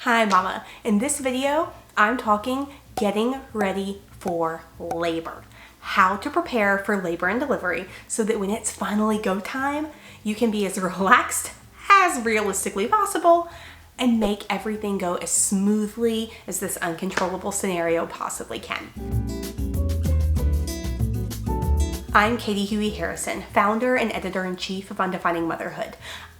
Hi mama, in this video I'm talking getting ready for labor. How to prepare for labor and delivery so that when it's finally go time, you can be as relaxed as realistically possible and make everything go as smoothly as this uncontrollable scenario possibly can. I'm Katie Huey Harrison, founder and editor-in-chief of Undefining Motherhood.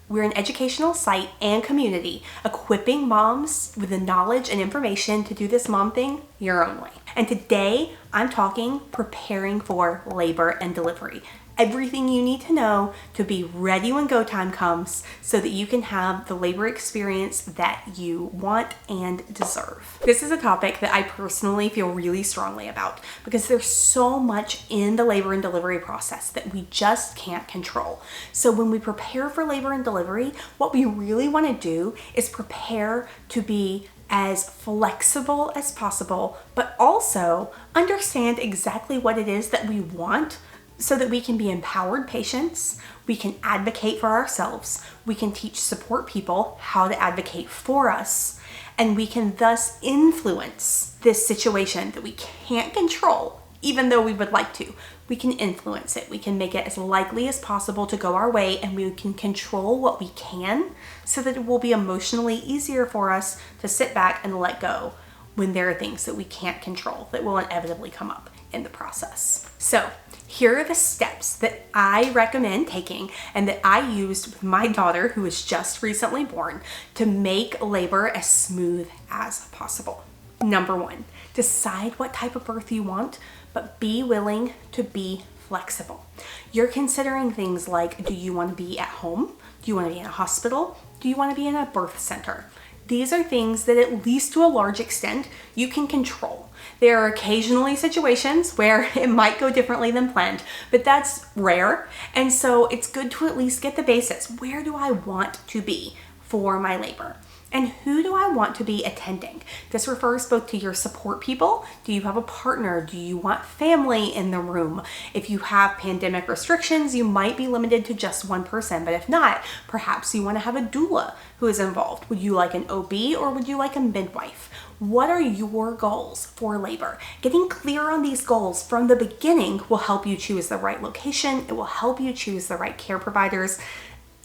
We're an educational site and community equipping moms with the knowledge and information to do this mom thing your own way. And today I'm talking preparing for labor and delivery. Everything you need to know to be ready when go time comes so that you can have the labor experience that you want and deserve. This is a topic that I personally feel really strongly about because there's so much in the labor and delivery process that we just can't control. So when we prepare for labor and delivery, what we really want to do is prepare to be as flexible as possible, but also understand exactly what it is that we want so that we can be empowered patients, we can advocate for ourselves, we can teach support people how to advocate for us, and we can thus influence this situation that we can't control, even though we would like to. We can influence it. We can make it as likely as possible to go our way, and we can control what we can so that it will be emotionally easier for us to sit back and let go when there are things that we can't control that will inevitably come up in the process. So here are the steps that I recommend taking and that I used with my daughter, who was just recently born, to make labor as smooth as possible. Number one, decide what type of birth you want, but be willing to be flexible. You're considering things like, do you want to be at home? Do you want to be in a hospital? Do you want to be in a birth center? These are things that, at least to a large extent, you can control. There are occasionally situations where it might go differently than planned, but that's rare. And so it's good to at least get the basics. Where do I want to be for my labor? And who do I want to be attending? This refers both to your support people. Do you have a partner? Do you want family in the room? If you have pandemic restrictions, you might be limited to just one person, but if not, perhaps you want to have a doula who is involved. Would you like an OB or would you like a midwife? What are your goals for labor? Getting clear on these goals from the beginning will help you choose the right location. It will help you choose the right care providers.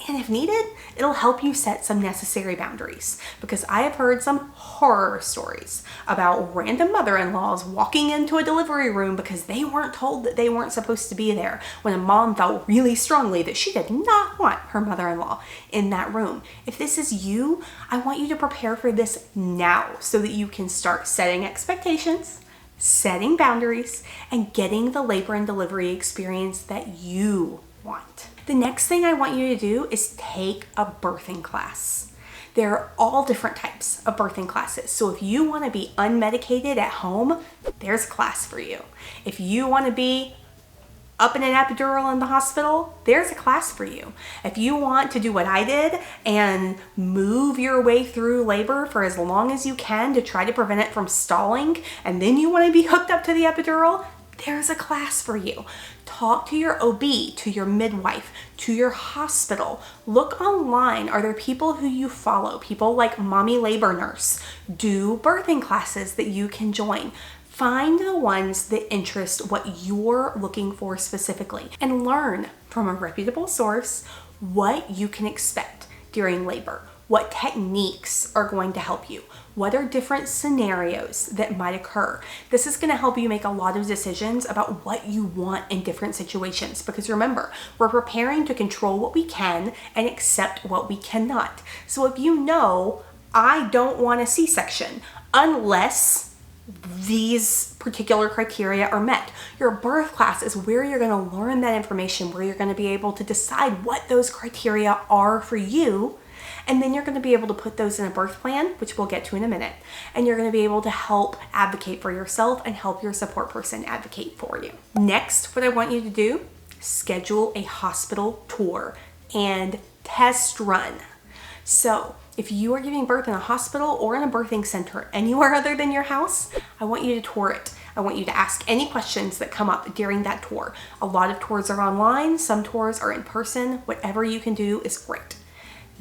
And if needed, it'll help you set some necessary boundaries, because I have heard some horror stories about random mother-in-laws walking into a delivery room because they weren't told that they weren't supposed to be there, when a mom felt really strongly that she did not want her mother-in-law in that room. If this is you, I want you to prepare for this now so that you can start setting expectations, setting boundaries, and getting the labor and delivery experience that you want. The next thing I want you to do is take a birthing class. There are all different types of birthing classes. So if you want to be unmedicated at home, there's a class for you. If you want to be up in an epidural in the hospital, there's a class for you. If you want to do what I did and move your way through labor for as long as you can to try to prevent it from stalling, and then you want to be hooked up to the epidural, there's a class for you. Talk to your OB, to your midwife, to your hospital. Look online. Are there people who you follow? People like Mommy Labor Nurse do birthing classes that you can join. Find the ones that interest what you're looking for specifically and learn from a reputable source what you can expect during labor. What techniques are going to help you? What are different scenarios that might occur? This is going to help you make a lot of decisions about what you want in different situations, because remember, we're preparing to control what we can and accept what we cannot. So if you know, I don't want a C-section unless these particular criteria are met, your birth class is where you're going to learn that information, where you're going to be able to decide what those criteria are for you. And then you're going to be able to put those in a birth plan, which we'll get to in a minute. And you're going to be able to help advocate for yourself and help your support person advocate for you. Next, what I want you to do, schedule a hospital tour and test run. So if you are giving birth in a hospital or in a birthing center anywhere other than your house, I want you to tour it. I want you to ask any questions that come up during that tour. A lot of tours are online. Some tours are in person. Whatever you can do is great.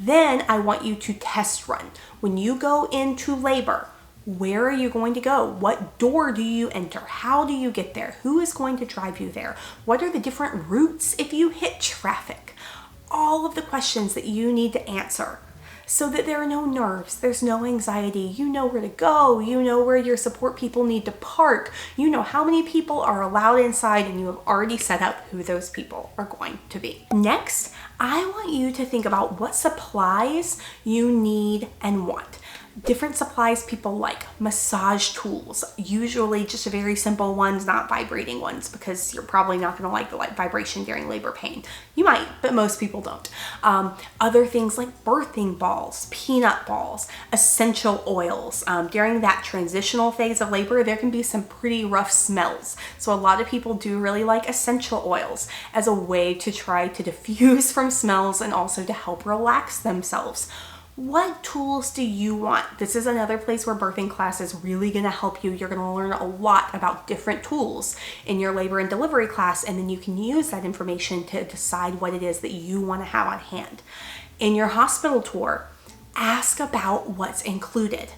Then I want you to test run. When you go into labor, where are you going to go? What door do you enter? How do you get there? Who is going to drive you there? What are the different routes if you hit traffic? All of the questions that you need to answer so that there are no nerves, there's no anxiety. You know where to go, you know where your support people need to park, you know how many people are allowed inside, and you have already set up who those people are going to be. Next, I want you to think about what supplies you need and want. Different supplies people like: massage tools, usually just very simple ones, not vibrating ones, because you're probably not going to like the light vibration during labor pain. You might, but most people don't. Other things like birthing balls, peanut balls, essential oils. During that transitional phase of labor, there can be some pretty rough smells. So a lot of people do really like essential oils as a way to try to diffuse from smells and also to help relax themselves. What tools do you want? This is another place where birthing class is really going to help you. You're going to learn a lot about different tools in your labor and delivery class, and then you can use that information to decide what it is that you want to have on hand. In your hospital tour, ask about what's included.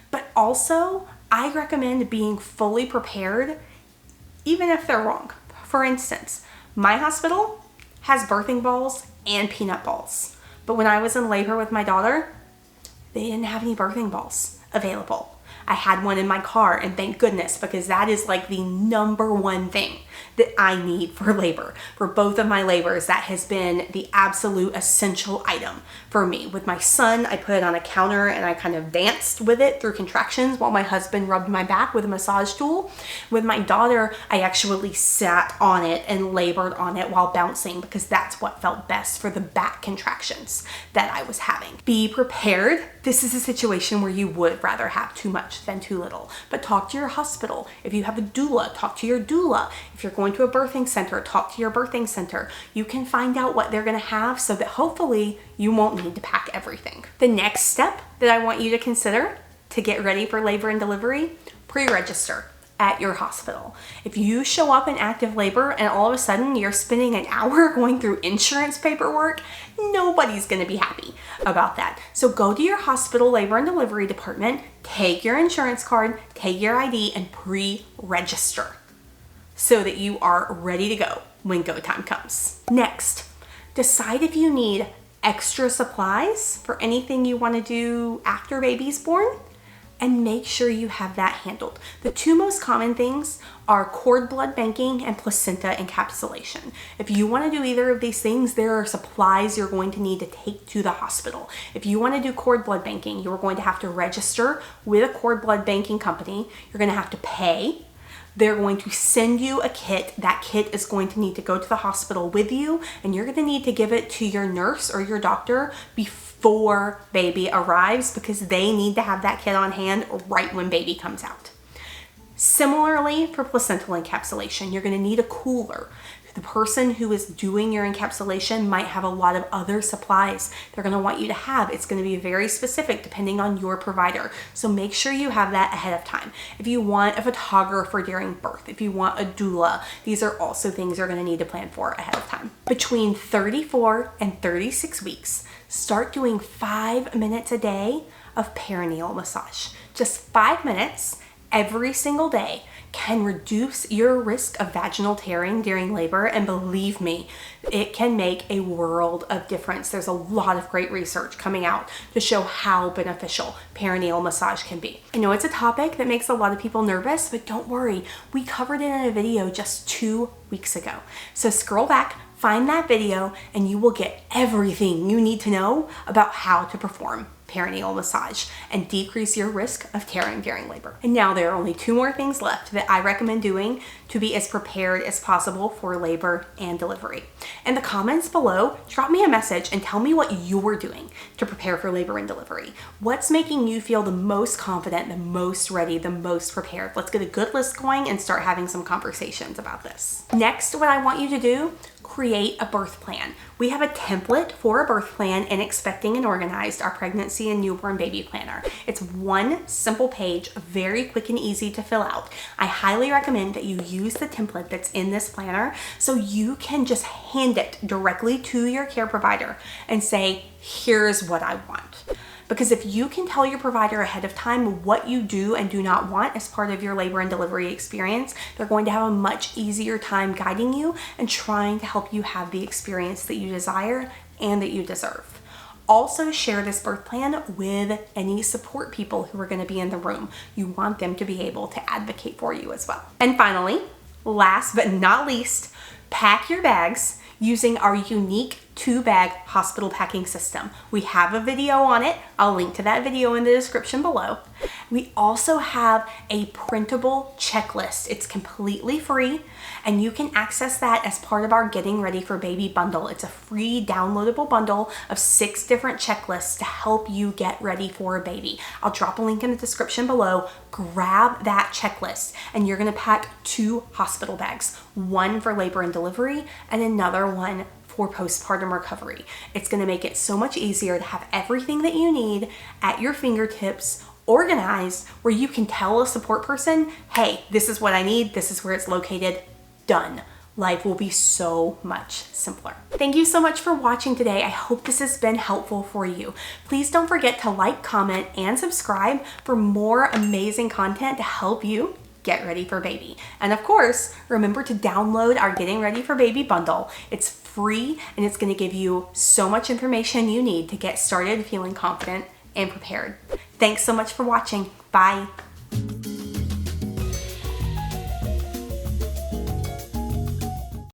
But also, I recommend being fully prepared, even if they're wrong. For instance, my hospital has birthing balls and peanut balls. But when I was in labor with my daughter, they didn't have any birthing balls available. I had one in my car, and thank goodness, because that is like the number one thing that I need for labor. For both of my labors, that has been the absolute essential item for me. With my son, I put it on a counter and I kind of danced with it through contractions while my husband rubbed my back with a massage tool. With my daughter, I actually sat on it and labored on it while bouncing, because that's what felt best for the back contractions that I was having. Be prepared. This is a situation where you would rather have too much than too little. But talk to your hospital. If you have a doula, talk to your doula. If you're going to a birthing center, talk to your birthing center. You can find out what they're going to have so that hopefully you won't need to pack everything. The next step that I want you to consider to get ready for labor and delivery: pre-register at your hospital. If you show up in active labor and all of a sudden you're spending an hour going through insurance paperwork, nobody's going to be happy about that. So go to your hospital labor and delivery department, take your insurance card, take your ID, and pre-register so that you are ready to go when go time comes. Next, decide if you need extra supplies for anything you want to do after baby's born, and make sure you have that handled. The two most common things are cord blood banking and placenta encapsulation. If you want to do either of these things, there are supplies you're going to need to take to the hospital. If you want to do cord blood banking, you're going to have to register with a cord blood banking company. You're going to have to pay. They're going to send you a kit. That kit is going to need to go to the hospital with you, and you're going to need to give it to your nurse or your doctor before baby arrives, because they need to have that kit on hand right when baby comes out. Similarly, for placental encapsulation, you're going to need a cooler. The person who is doing your encapsulation might have a lot of other supplies they're going to want you to have. It's going to be very specific depending on your provider. So make sure you have that ahead of time. If you want a photographer during birth, if you want a doula, these are also things you're going to need to plan for ahead of time. Between 34 and 36 weeks, start doing 5 minutes a day of perineal massage. Just 5 minutes every single day can reduce your risk of vaginal tearing during labor, and believe me, it can make a world of difference. There's a lot of great research coming out to show how beneficial perineal massage can be. I know it's a topic that makes a lot of people nervous, but don't worry, we covered it in a video just 2 weeks ago. So scroll back, find that video, and you will get everything you need to know about how to perform perineal massage and decrease your risk of tearing during labor. And now there are only 2 more things left that I recommend doing to be as prepared as possible for labor and delivery. In the comments below, drop me a message and tell me what you're doing to prepare for labor and delivery. What's making you feel the most confident, the most ready, the most prepared? Let's get a good list going and start having some conversations about this. Next, what I want you to do, create a birth plan. We have a template for a birth plan in Expecting and Organized, our pregnancy and newborn baby planner. It's one simple page, very quick and easy to fill out. I highly recommend that you use the template that's in this planner so you can just hand it directly to your care provider and say, here's what I want. Because if you can tell your provider ahead of time what you do and do not want as part of your labor and delivery experience, they're going to have a much easier time guiding you and trying to help you have the experience that you desire and that you deserve. Also share this birth plan with any support people who are going to be in the room. You want them to be able to advocate for you as well. And finally, last but not least, pack your bags using our unique 2-bag hospital packing system. We have a video on it. I'll link to that video in the description below. We also have a printable checklist. It's completely free and you can access that as part of our Getting Ready for Baby bundle. It's a free downloadable bundle of 6 different checklists to help you get ready for a baby. I'll drop a link in the description below. Grab that checklist and you're gonna pack 2 hospital bags, one for labor and delivery and another one for postpartum recovery. It's gonna make it so much easier to have everything that you need at your fingertips, organized, where you can tell a support person, hey, this is what I need, this is where it's located, done. Life will be so much simpler. Thank you so much for watching today. I hope this has been helpful for you. Please don't forget to like, comment, and subscribe for more amazing content to help you get ready for baby. And of course, remember to download our Getting Ready for Baby bundle. It's free and it's going to give you so much information you need to get started feeling confident and prepared. Thanks so much for watching. Bye.